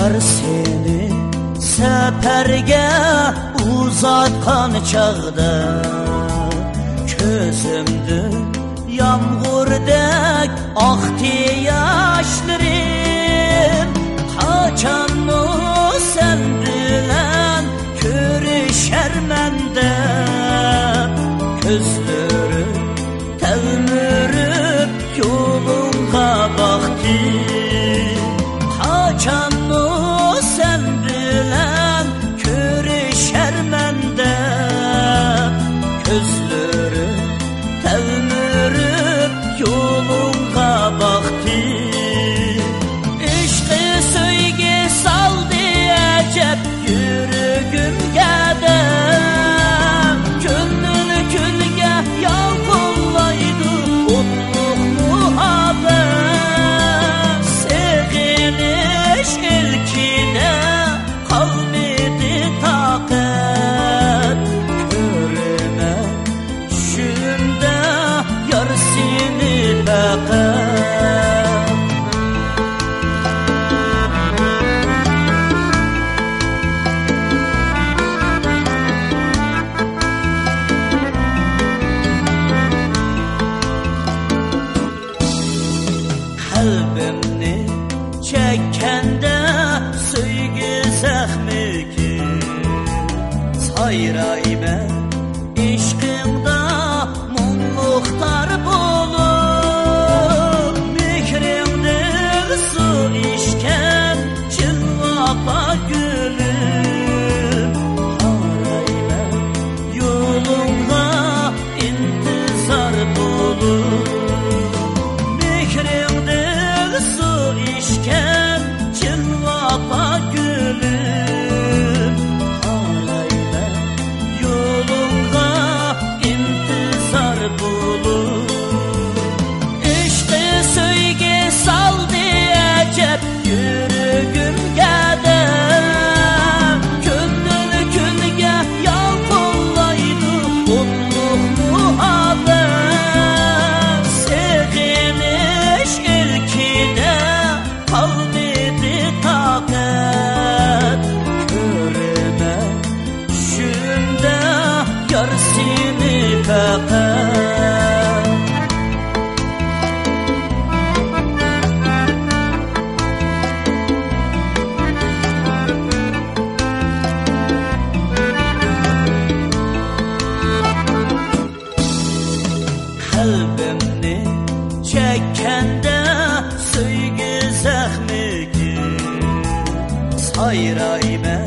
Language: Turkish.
Yar seni seperge uzatkan çağda közümdü yağmurdek aktı yaşlarım. Kaçan mı sen bilen körüşer mende közleri telmürüp yolunga baktı. Kaçan mı sen bilen körüşer mende közleri telmürüp yolunga baktı. İşte söyle sal diyecek yürügümge de gönlünü külge yalpollaydı otluk muhabbet. Seviniş ilkine kalmadı takat. Körüme düşümde yar seni bakar. Kalbimni çekkende söygü zahmi ki sayrayme işkimda mumluktar bulup mikrimde su işken çılvapa gülüm. Harayme yolunga intizar bulup su işken çılvapa gülüm. Halayla yolunga intizar bulur. İşte söyle sal diyecek yürügümge de gönlünü külge yalpollaydı otluk muhabbet. Seviniş ilkine kalmadı takat. Körüme düşümde yar seni bakar. Kalbimni çekkende söygü zahmi ki sayrayme